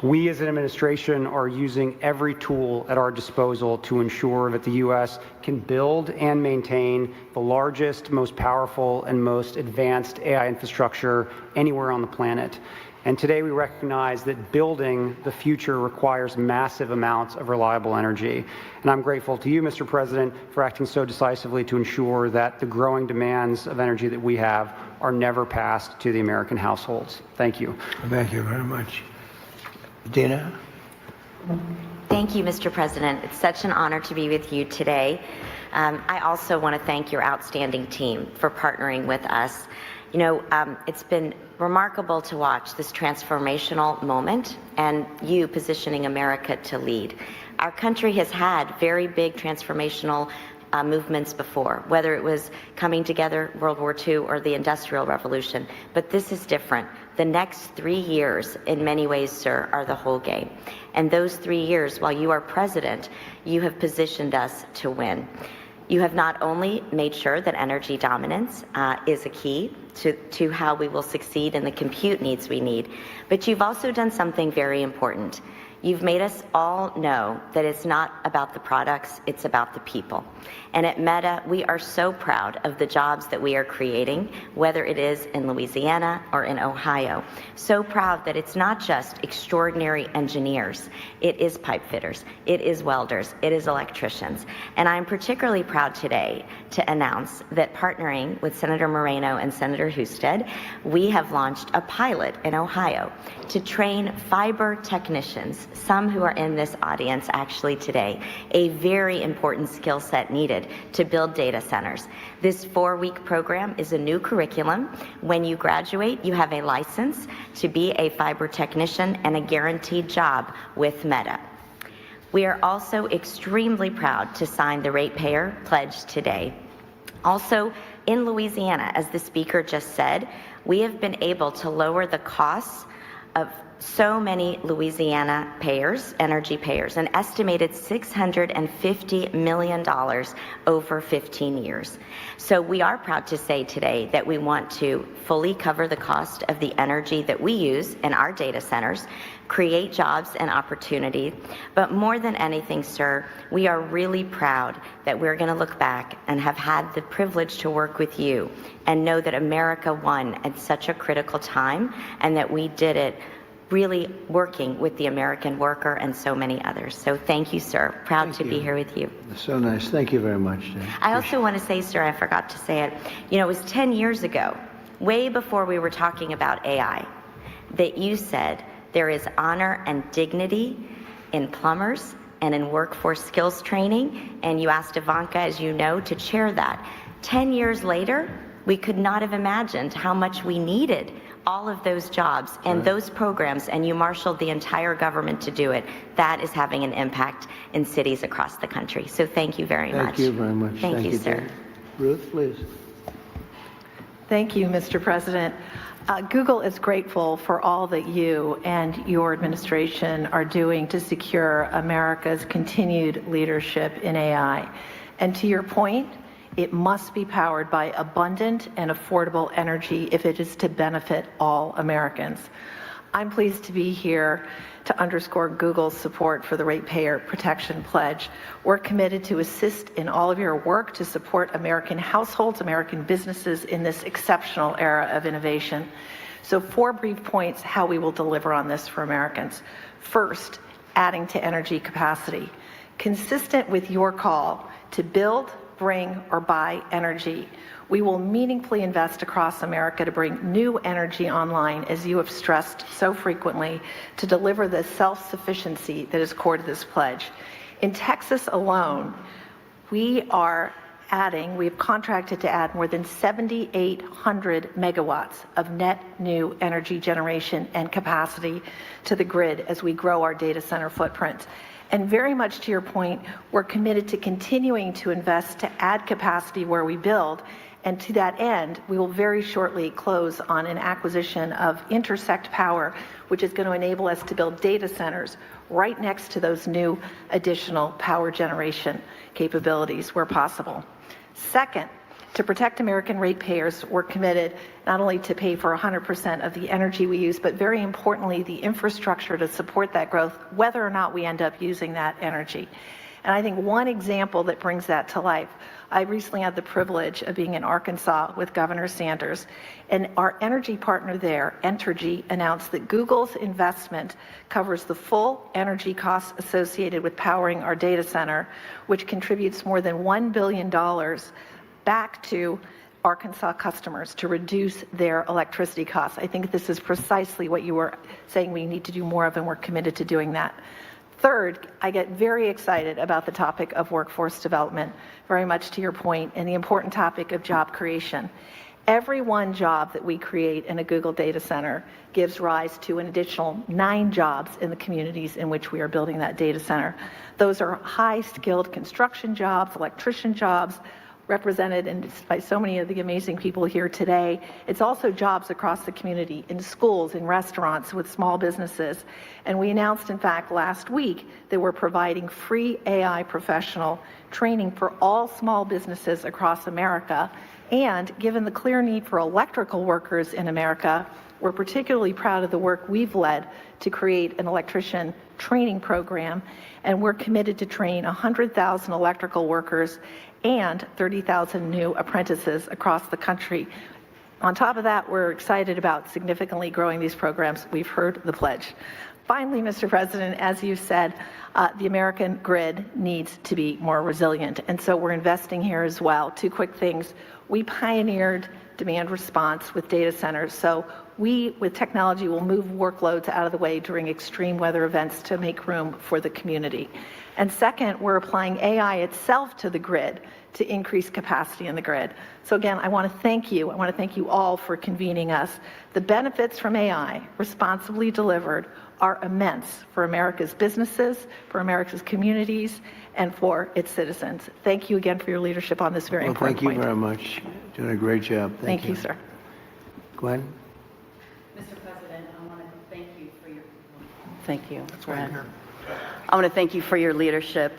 We as an administration are using every tool at our disposal to ensure that the U.S. can build and maintain the largest, most powerful, and most advanced AI infrastructure anywhere on the planet. And today we recognize that building the future requires massive amounts of reliable energy. And I'm grateful to you, Mr. President, for acting so decisively to ensure that the growing demands of energy that we have are never passed to the American households. Thank you. Thank you very much. Dina? Thank you, Mr. President. It's such an honor to be with you today. I also want to thank your outstanding team for partnering with us. You know, it's been remarkable to watch this transformational moment and you positioning America to lead. Our country has had very big transformational movements before, whether it was coming together, World War II, or the Industrial Revolution. But this is different. The next 3 years, in many ways, sir, are the whole game. And those 3 years, while you are president, you have positioned us to win. You have not only made sure that energy dominance is a key to how we will succeed in the compute needs we need, but you've also done something very important. You've made us all know that it's not about the products, it's about the people. And at Meta, we are so proud of the jobs that we are creating, whether it is in Louisiana or in Ohio. So proud that it's not just extraordinary engineers, it is pipe fitters, it is welders, it is electricians. And I'm particularly proud today to announce that partnering with Senator Moreno and Senator Husted, we have launched a pilot in Ohio to train fiber technicians, some who are in this audience actually today, a very important skill set needed to build data centers. This 4-week program is a new curriculum. When you graduate, you have a license to be a fiber technician and a guaranteed job with Meta. We are also extremely proud to sign the Ratepayer Pledge today. Also, in Louisiana, as the speaker just said, we have been able to lower the costs of so many Louisiana payers, energy payers, an estimated $650 million over 15 years. So we are proud to say today that we want to fully cover the cost of the energy that we use in our data centers, create jobs and opportunity, but more than anything, sir, we are really proud that we're going to look back and have had the privilege to work with you and know that America won at such a critical time and that we did it really working with the American worker and so many others. So thank you, sir. Proud to be here with you. So nice. Thank you very much, Jane. I also want to say, sir, I forgot to say it, you know, it was 10 years ago, way before we were talking about AI, that you said there is honor and dignity in plumbers and in workforce skills training, and you asked Ivanka, as you know, to chair that. 10 years later, we could not have imagined how much we needed all of those jobs and those programs, and you marshaled the entire government to do it. That is having an impact in cities across the country. So thank you very much. Thank you very much. Thank you, sir. Jane. Ruth, please. Thank you, Mr. President. Google is grateful for all that you and your administration are doing to secure America's continued leadership in AI. And to your point, it must be powered by abundant and affordable energy if it is to benefit all Americans. I'm pleased to be here to underscore Google's support for the Ratepayer Protection Pledge. We're committed to assist in all of your work to support American households, American businesses in this exceptional era of innovation. So 4 brief points how we will deliver on this for Americans. First, adding to energy capacity. Consistent with your call to build, bring, or buy energy, we will meaningfully invest across America to bring new energy online, as you have stressed so frequently, to deliver the self-sufficiency that is core to this pledge. In Texas alone, we've contracted to add more than 7,800 megawatts of net new energy generation and capacity to the grid as we grow our data center footprint. And very much to your point, we're committed to continuing to invest to add capacity where we build. And to that end, we will very shortly close on an acquisition of Intersect Power, which is going to enable us to build data centers right next to those new additional power generation capabilities where possible. Second, to protect American ratepayers, we're committed not only to pay for 100% of the energy we use, but very importantly, the infrastructure to support that growth, whether or not we end up using that energy. And I think one example that brings that to life, I recently had the privilege of being in Arkansas with Governor Sanders, and our energy partner there, Entergy, announced that Google's investment covers the full energy costs associated with powering our data center, which contributes more than $1 billion back to Arkansas customers to reduce their electricity costs. I think this is precisely what you were saying we need to do more of, and we're committed to doing that. Third, I get very excited about the topic of workforce development, very much to your point, and the important topic of job creation. Every one job that we create in a Google data center gives rise to an additional 9 jobs in the communities in which we are building that data center. Those are high-skilled construction jobs, electrician jobs, represented by so many of the amazing people here today. It's also jobs across the community, in schools, in restaurants, with small businesses. And we announced, in fact, last week that we're providing free AI professional training for all small businesses across America. And given the clear need for electrical workers in America, We're particularly proud of the work we've led to create an electrician training program, and we're committed to train 100,000 electrical workers and 30,000 new apprentices across the country. On top of that, we're excited about significantly growing these programs. We've heard the pledge. Finally, Mr. President, as you said, the American grid needs to be more resilient, and so we're investing here as well. Two quick things. We pioneered demand response with data centers, so we, with technology, will move workloads out of the way during extreme weather events to make room for the community. And second, we're applying AI itself to the grid to increase capacity in the grid. So again, I want to thank you. I want to thank you all for convening us. The benefits from AI, responsibly delivered, are immense for America's businesses, for America's communities, and for its citizens. Thank you again for your leadership on this very important point. Thank you very much. Doing a great job. Thank you, sir. Gwen? Mr. President, I want to thank you for your... Thank you. That's why I'm here. I want to thank you for your leadership.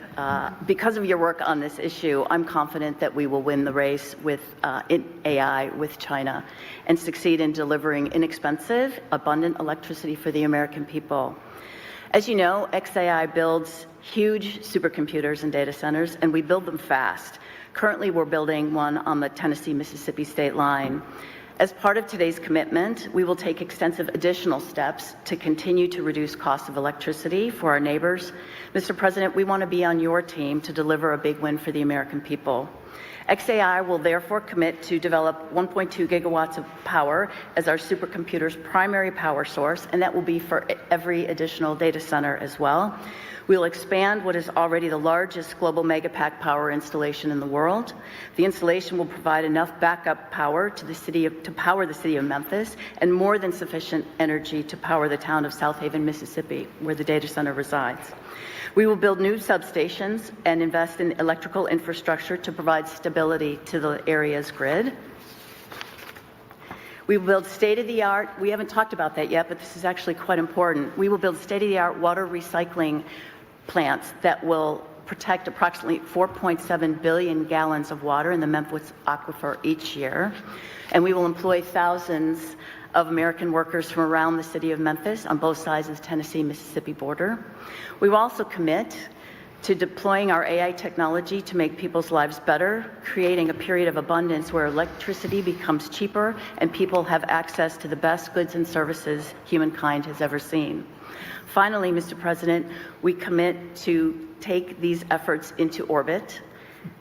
Because of your work on this issue, I'm confident that we will win the race with AI with China and succeed in delivering inexpensive, abundant electricity for the American people. As you know, XAI builds huge supercomputers and data centers, and we build them fast. Currently, we're building one on the Tennessee-Mississippi state line. As part of today's commitment, we will take extensive additional steps to continue to reduce costs of electricity for our neighbors. Mr. President, we want to be on your team to deliver a big win for the American people. XAI will therefore commit to develop 1.2 gigawatts of power as our supercomputer's primary power source, and that will be for every additional data center as well. We'll expand what is already the largest global megapack power installation in the world. The installation will provide enough backup power to power the city of Memphis, and more than sufficient energy to power the town of South Haven, Mississippi, where the data center resides. We will build new substations and invest in electrical infrastructure to provide stability to the area's grid. We will build state-of-the-art, we haven't talked about that yet, but this is actually quite important. We will build state-of-the-art water recycling plants that will protect approximately 4.7 billion gallons of water in the Memphis aquifer each year. And we will employ thousands of American workers from around the city of Memphis on both sides of the Tennessee-Mississippi border. We will also commit to deploying our AI technology to make people's lives better, creating a period of abundance where electricity becomes cheaper and people have access to the best goods and services humankind has ever seen. Finally, Mr. President, we commit to take these efforts into orbit.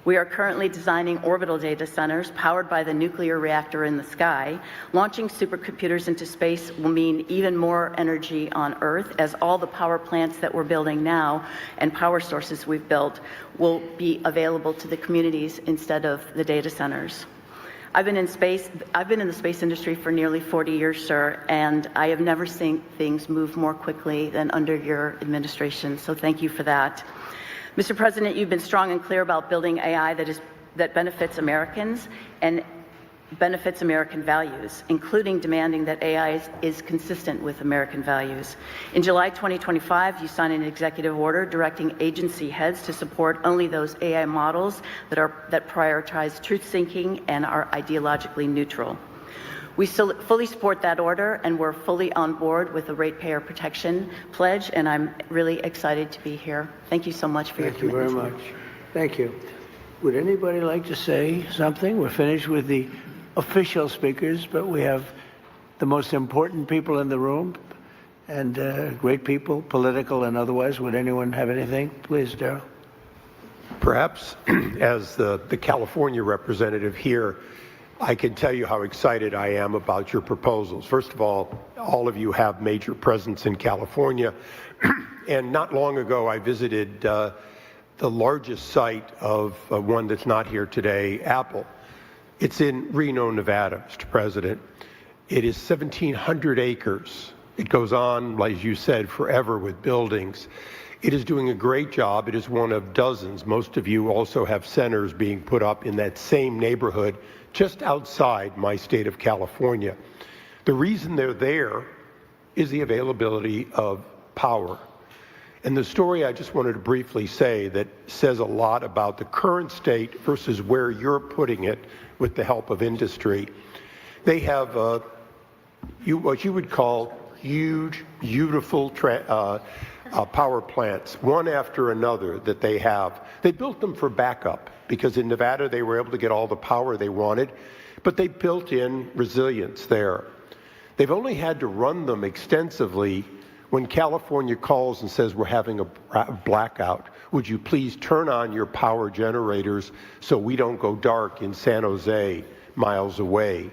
We are currently designing orbital data centers powered by the nuclear reactor in the sky. Launching supercomputers into space will mean even more energy on Earth, as all the power plants that we're building now and power sources we've built will be available to the communities instead of the data centers. I've been in the space industry for nearly 40 years, sir, and I have never seen things move more quickly than under your administration, so thank you for that. Mr. President, you've been strong and clear about building AI that benefits Americans and benefits American values, including demanding that AI is consistent with American values. In July 2025, you signed an executive order directing agency heads to support only those AI models that prioritize truth-seeking and are ideologically neutral. We still fully support that order, and we're fully on board with the Ratepayer Protection Pledge, and I'm really excited to be here. Thank you so much for your commitment. Thank you very much. Thank you. Would anybody like to say something? We're finished with the official speakers, but we have the most important people in the room, and great people, political and otherwise. Would anyone have anything? Please, Darrell. Perhaps as the California representative here, I can tell you how excited I am about your proposals. First of all of you have major presence in California. And not long ago, I visited the largest site of one that's not here today, Apple. It's in Reno, Nevada, Mr. President. It is 1,700 acres. It goes on, as you said, forever with buildings. It is doing a great job. It is one of dozens. Most of you also have centers being put up in that same neighborhood just outside my state of California. The reason they're there is the availability of power. And the story I just wanted to briefly say that says a lot about the current state versus where you're putting it with the help of industry. They have what you would call huge, beautiful power plants, one after another that they have. They built them for backup because in Nevada they were able to get all the power they wanted, but they built in resilience there. They've only had to run them extensively when California calls and says, we're having a blackout. Would you please turn on your power generators so we don't go dark in San Jose, miles away?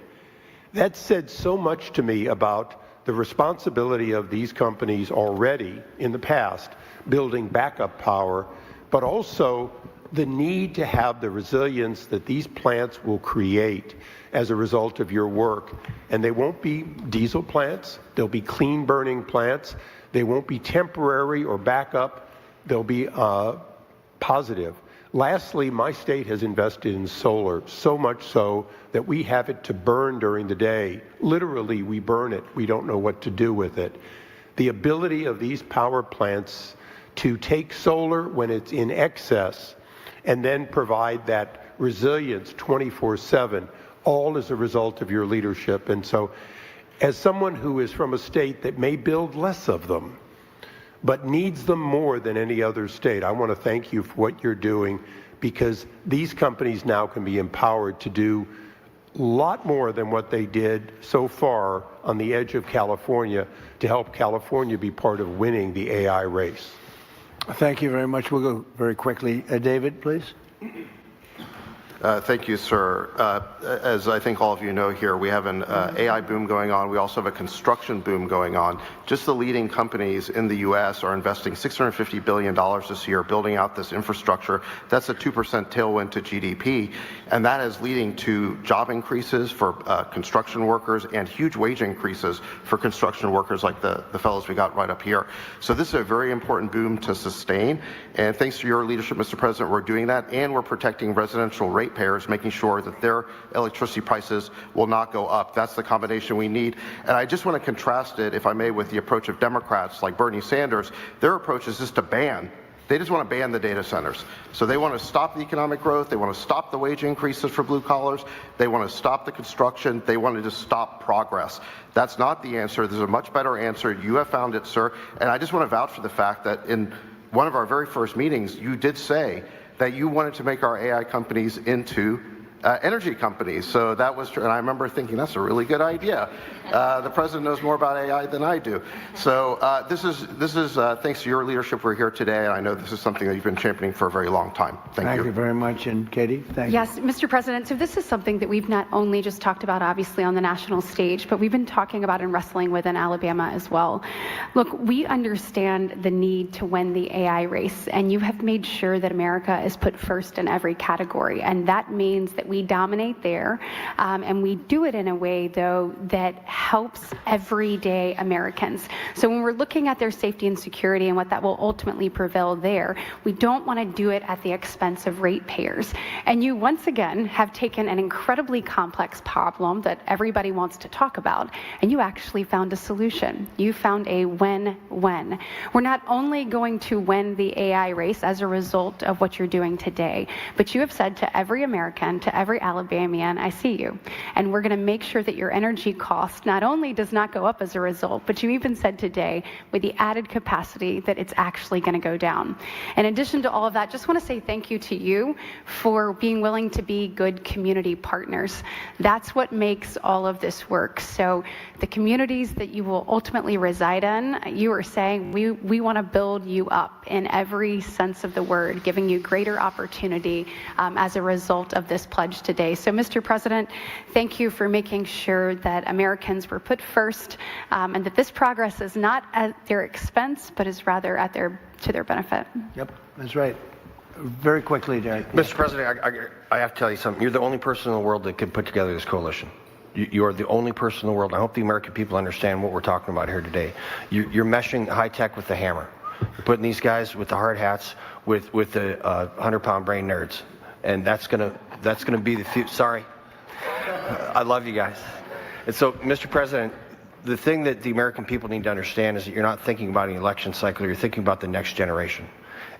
That said so much to me about the responsibility of these companies already in the past building backup power, but also the need to have the resilience that these plants will create as a result of your work. And they won't be diesel plants, they'll be clean burning plants, they won't be temporary or backup, they'll be positive. Lastly, my state has invested in solar, so much so that we have it to burn during the day. Literally, we burn it. We don't know what to do with it. The ability of these power plants to take solar when it's in excess and then provide that resilience 24/7, all as a result of your leadership. And so, as someone who is from a state that may build less of them, but needs them more than any other state, I want to thank you for what you're doing, because these companies now can be empowered to do a lot more than what they did so far on the edge of California to help California be part of winning the AI race. Thank you very much. We'll go very quickly. David, please. Thank you, sir. As I think all of you know here, we have an AI boom going on. We also have a construction boom going on. Just the leading companies in the U.S. are investing $650 billion this year building out this infrastructure. That's a 2% tailwind to GDP, and that is leading to job increases for construction workers and huge wage increases for construction workers like the fellows we got right up here. So this is a very important boom to sustain, and thanks to your leadership, Mr. President, we're doing that, and we're protecting residential ratepayers, making sure that their electricity prices will not go up. That's the combination we need. And I just want to contrast it, if I may, with the approach of Democrats like Bernie Sanders. Their approach is just to ban. They just want to ban the data centers. So they want to stop the economic growth. They want to stop the wage increases for blue collars. They want to stop the construction. They want to just stop progress. That's not the answer. There's a much better answer. You have found it, sir. And I just want to vouch for the fact that in one of our very first meetings, you did say that you wanted to make our AI companies into energy companies. So that was true. And I remember thinking, that's a really good idea. The president knows more about AI than I do. So this is thanks to your leadership, we're here today. And I know this is something that you've been championing for a very long time. Thank you. Thank you very much. And Katie, thank you. Yes, Mr. President, so this is something that we've not only just talked about, obviously, on the national stage, but we've been talking about and wrestling with in Alabama as well. Look, we understand the need to win the AI race, and you have made sure that America is put first in every category. And that means that we dominate there, and we do it in a way, though, that helps everyday Americans. So when we're looking at their safety and security and what that will ultimately prevail there, we don't want to do it at the expense of ratepayers. And you, once again, have taken an incredibly complex problem that everybody wants to talk about, and you actually found a solution. You found a win-win. We're not only going to win the AI race as a result of what you're doing today, but you have said to every American, to every Alabamian, I see you. And we're going to make sure that your energy cost not only does not go up as a result, but you even said today with the added capacity that it's actually going to go down. In addition to all of that, just want to say thank you to you for being willing to be good community partners. That's what makes all of this work. So the communities that you will ultimately reside in, you are saying we want to build you up in every sense of the word, giving you greater opportunity as a result of this pledge today. So, Mr. President, thank you for making sure that Americans were put first, and that this progress is not at their expense, but is rather at to their benefit. Yep, that's right. Very quickly, Derek. Mr. President, I have to tell you something. You're the only person in the world that could put together this coalition. You are the only person in the world. I hope the American people understand what we're talking about here today. You're meshing high tech with the hammer. You're putting these guys with the hard hats with the 100-pound brain nerds, and that's gonna be the future. Sorry, I love you guys. And so, Mr. President, the thing that the American people need to understand is that you're not thinking about an election cycle. You're thinking about the next generation.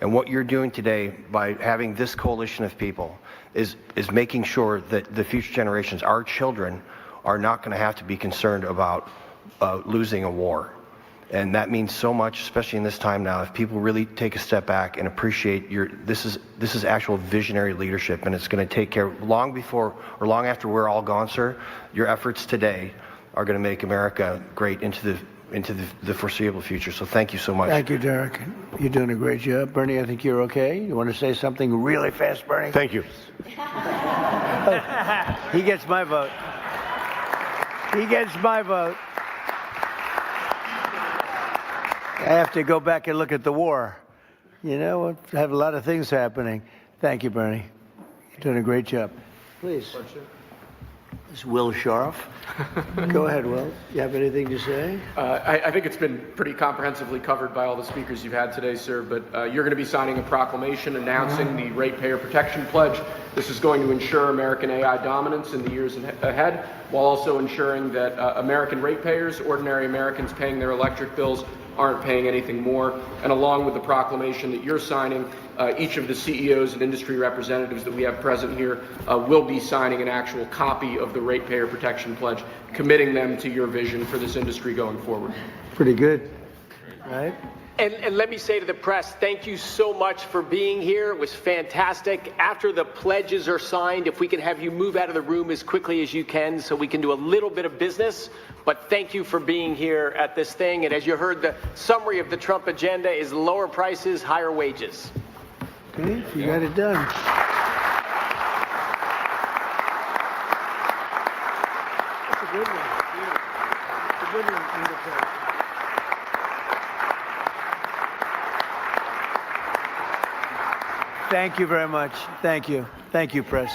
And what you're doing today by having this coalition of people is making sure that the future generations, our children, are not going to have to be concerned about losing a war. And that means so much, especially in this time now. If people really take a step back and appreciate this is actual visionary leadership, and it's going to take care long before or long after we're all gone, sir. Your efforts today are going to make America great into the foreseeable future. So thank you so much. Thank you, Derek. You're doing a great job. Bernie, I think you're okay. You want to say something really fast, Bernie? Thank you. He gets my vote. He gets my vote. I have to go back and look at the war. You know, we have a lot of things happening. Thank you, Bernie. You're doing a great job. Please. This is Will Scharf. Go ahead, Will. You have anything to say? I think it's been pretty comprehensively covered by all the speakers you've had today, sir, but you're going to be signing a proclamation announcing the Ratepayer Protection Pledge. This is going to ensure American AI dominance in the years ahead, while also ensuring that American ratepayers, ordinary Americans paying their electric bills, aren't paying anything more. And along with the proclamation that you're signing, each of the CEOs and industry representatives that we have present here will be signing an actual copy of the Ratepayer Protection Pledge, committing them to your vision for this industry going forward. Pretty good, right? And let me say to the press, thank you so much for being here. It was fantastic. After the pledges are signed, if we can have you move out of the room as quickly as you can so we can do a little bit of business. But thank you for being here at this thing. And as you heard, the summary of the Trump agenda is lower prices, higher wages. Okay, you got it done. That's a good one. It's a good one. Thank you very much. Thank you. Thank you, press.